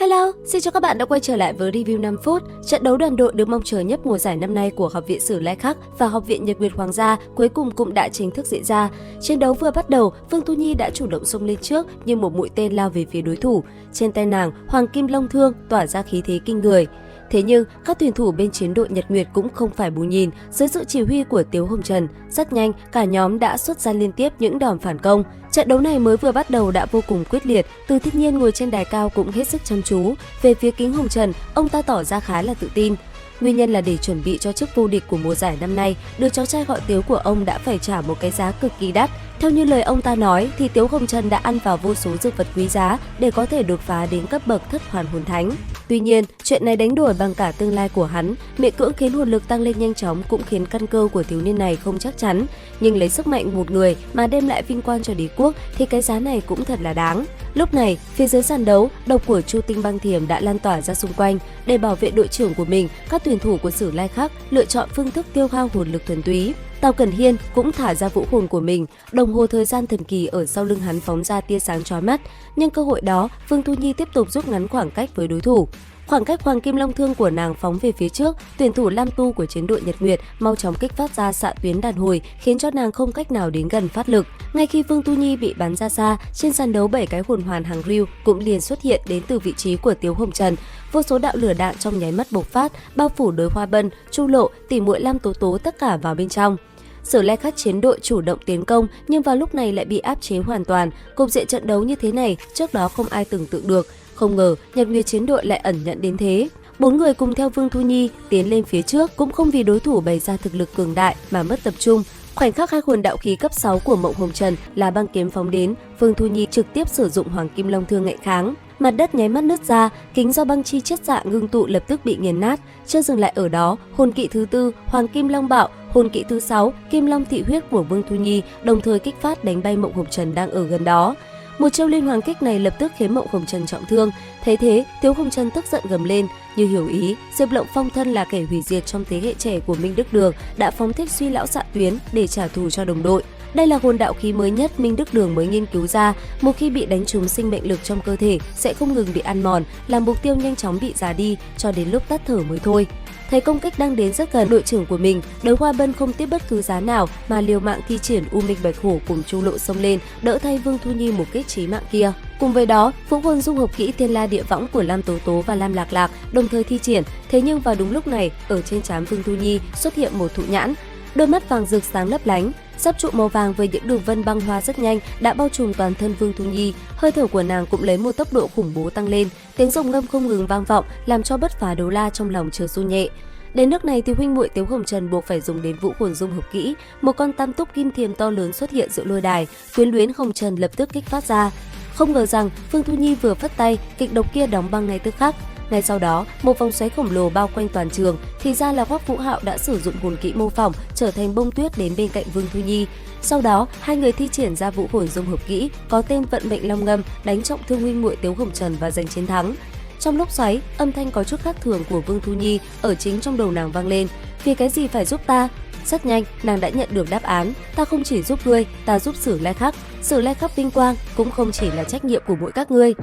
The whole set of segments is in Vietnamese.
Hello, xin chào các bạn đã quay trở lại với review 5 phút. Trận đấu đoàn đội được mong chờ nhất mùa giải năm nay của Học viện Sử Lai Khắc và Học viện Nhật Nguyệt Hoàng gia cuối cùng cũng đã chính thức diễn ra. Chiến đấu vừa bắt đầu, Vương Thu Nhi đã chủ động xông lên trước như một mũi tên lao về phía đối thủ. Trên tay nàng, Hoàng Kim Long Thương tỏa ra khí thế kinh người. Thế nhưng, các tuyển thủ bên chiến đội Nhật Nguyệt cũng không phải bù nhìn. Dưới sự chỉ huy của Tiếu Hồng Trần, rất nhanh cả nhóm đã xuất ra liên tiếp những đòn phản công. Trận đấu này mới vừa bắt đầu đã vô cùng quyết liệt, Từ Thích Nhiên ngồi trên đài cao cũng hết sức chăm chú. Về phía Kính Hồng Trần, ông ta tỏ ra khá là tự tin. Nguyên nhân là để chuẩn bị cho chức vô địch của mùa giải năm nay, đứa cháu trai gọi Tiếu của ông đã phải trả một cái giá cực kỳ đắt. Theo như lời ông ta nói thì Tiếu Hồng Trần đã ăn vào vô số dược vật quý giá để có thể đột phá đến cấp bậc thất hoàn hồn thánh. Tuy nhiên, chuyện này đánh đổi bằng cả tương lai của hắn, miễn cưỡng khiến hồn lực tăng lên nhanh chóng cũng khiến căn cơ của thiếu niên này không chắc chắn. Nhưng lấy sức mạnh một người mà đem lại vinh quang cho đế quốc thì cái giá này cũng thật là đáng. Lúc này, phía dưới sàn đấu, độc của Chu Tinh Băng Thiểm đã lan tỏa ra xung quanh. Để bảo vệ đội trưởng của mình, các tuyển thủ của Sử Lai Khắc lựa chọn phương thức tiêu hao hồn lực thuần túy. Tào Cẩn Hiên cũng thả ra vũ hồn của mình, đồng hồ thời gian thần kỳ ở sau lưng hắn phóng ra tia sáng chói mắt. Nhưng cơ hội đó, Vương Thu Nhi tiếp tục rút ngắn khoảng cách với đối thủ. Khoảng cách Hoàng Kim Long Thương của nàng phóng về phía trước, tuyển thủ Lam Tu của chiến đội Nhật Nguyệt mau chóng kích phát ra xạ tuyến đàn hồi, khiến cho nàng không cách nào đến gần phát lực. Ngay khi Vương Thu Nhi bị bắn ra xa, trên sàn đấu 7 cái hồn hoàn hàng rưu cũng liền xuất hiện đến từ vị trí của Tiếu Hồng Trần. Vô số đạo lửa đạn trong nháy mắt bộc phát, bao phủ đối Hoa Bân, Chu Lộ, tỷ muội Lam Tố Tố tất cả vào bên trong. Sử Lai Khắc chiến đội chủ động tiến công nhưng vào lúc này lại bị áp chế hoàn toàn. Cục diện trận đấu như thế này trước đó không ai tưởng tượng được. Không ngờ Nhật Nguyệt chiến đội lại ẩn nhận đến thế. 4 người cùng theo Vương Thu Nhi tiến lên phía trước cũng không vì đối thủ bày ra thực lực cường đại mà mất tập trung. Khoảnh khắc hai hồn đạo khí cấp 6 của Mộng Hồng Trần là băng kiếm phóng đến, Vương Thu Nhi trực tiếp sử dụng Hoàng Kim Long Thương ngạnh kháng. Mặt đất nháy mắt nứt ra, kính do băng chi chiết dạ ngưng tụ lập tức bị nghiền nát. Chưa dừng lại ở đó, hồn kỵ thứ 4 Hoàng Kim Long Bạo, hồn kỵ thứ 6 Kim Long Thị Huyết của Vương Thu Nhi đồng thời kích phát đánh bay Mộng Hồng Trần đang ở gần đó. Một chiêu liên hoàn kích này lập tức khiến Mộng Hồng Trần trọng thương. Thấy thế, Tiếu Hồng Trần tức giận gầm lên. Như hiểu ý, Diệp Lộng Phong thân là kẻ hủy diệt trong thế hệ trẻ của Minh Đức Đường đã phóng thích suy lão xạ tuyến để trả thù cho đồng đội. Đây là hồn đạo khí mới nhất Minh Đức Đường mới nghiên cứu ra, một khi bị đánh trúng sinh mệnh lực trong cơ thể sẽ không ngừng bị ăn mòn, làm mục tiêu nhanh chóng bị già đi cho đến lúc tắt thở mới thôi. Thấy công kích đang đến rất gần đội trưởng của mình, Đấu Hoa Bân không tiếp bất cứ giá nào mà liều mạng thi triển U Minh Bạch Hổ cùng Chu Lộ xông lên, đỡ thay Vương Thu Nhi một kích chí mạng kia. Cùng với đó, vũ hồn dung hợp kỹ Thiên La Địa Võng của Lam Tố Tố và Lam Lạc Lạc đồng thời thi triển. Thế nhưng vào đúng lúc này, ở trên trán Vương Thu Nhi xuất hiện một thụ nhãn, đôi mắt vàng rực sáng lấp lánh. Giáp trụ màu vàng với những đường vân băng hoa rất nhanh đã bao trùm toàn thân Vương Thu Nhi, hơi thở của nàng cũng lấy một tốc độ khủng bố tăng lên, tiếng rồng ngâm không ngừng vang vọng làm cho bất phá đấu la trong lòng chợt run nhẹ. Đến nước này thì huynh muội Tiếu Hồng Trần buộc phải dùng đến vũ hồn dung hợp kỹ, một con tam túc kim thiềm to lớn xuất hiện giữa lôi đài, quyến luyến Hồng Trần lập tức kích phát ra. Không ngờ rằng Vương Thu Nhi vừa phất tay, kịch độc kia đóng băng ngay tức khắc. Ngay sau đó, một vòng xoáy khổng lồ bao quanh toàn trường, thì ra là Hoắc Vũ Hạo đã sử dụng hồn kỹ mô phỏng trở thành bông tuyết đến bên cạnh Vương Thu Nhi. Sau đó, hai người thi triển ra vũ hồn dung hợp kỹ có tên Vận Mệnh Long Ngâm đánh trọng thương huynh muội Tiếu Hồng Trần và giành chiến thắng. Trong lúc xoáy, âm thanh có chút khác thường của Vương Thu Nhi ở chính trong đầu nàng vang lên. Vì cái gì phải giúp ta? Rất nhanh, nàng đã nhận được đáp án. Ta không chỉ giúp ngươi, ta giúp Sử Lai Khắc. Sử Lai Khắc vinh quang cũng không chỉ là trách nhiệm của mỗi các ngươi.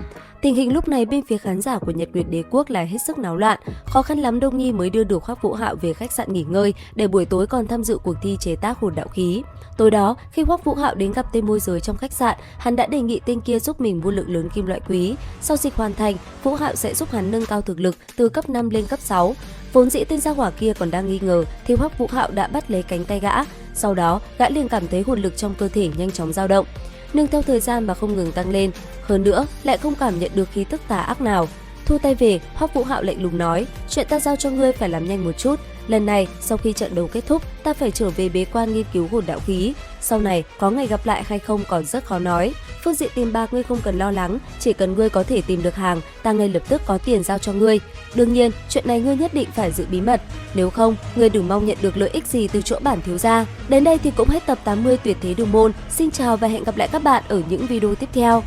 Tình hình lúc này bên phía khán giả của Nhật Nguyệt Đế Quốc là hết sức náo loạn. Khó khăn lắm Đông Nhi mới đưa được Hoắc Vũ Hạo về khách sạn nghỉ ngơi để buổi tối còn tham dự cuộc thi chế tác hồn đạo khí. Tối đó, khi Hoắc Vũ Hạo đến gặp tên môi giới trong khách sạn, hắn đã đề nghị tên kia giúp mình mua lượng lớn kim loại quý. Sau dịch hoàn thành, Vũ Hạo sẽ giúp hắn nâng cao thực lực từ cấp 5 lên cấp 6. Vốn dĩ tên gia hỏa kia còn đang nghi ngờ thì Hoắc Vũ Hạo đã bắt lấy cánh tay gã. Sau đó, gã liền cảm thấy hồn lực trong cơ thể nhanh chóng dao động, nương theo thời gian mà không ngừng tăng lên. Hơn nữa, lại không cảm nhận được khí tức tà ác nào. Thu tay về, Hoắc Vũ Hạo lạnh lùng nói: "Chuyện ta giao cho ngươi phải làm nhanh một chút. Lần này, sau khi trận đấu kết thúc, ta phải trở về bế quan nghiên cứu hồn đạo khí. Sau này, có ngày gặp lại hay không còn rất khó nói. Phương diện tiền bạc ngươi không cần lo lắng, chỉ cần ngươi có thể tìm được hàng, ta ngay lập tức có tiền giao cho ngươi. Đương nhiên, chuyện này ngươi nhất định phải giữ bí mật. Nếu không, ngươi đừng mong nhận được lợi ích gì từ chỗ bản thiếu gia." Đến đây thì cũng hết tập 80 Tuyệt Thế Đường Môn. Xin chào và hẹn gặp lại các bạn ở những video tiếp theo.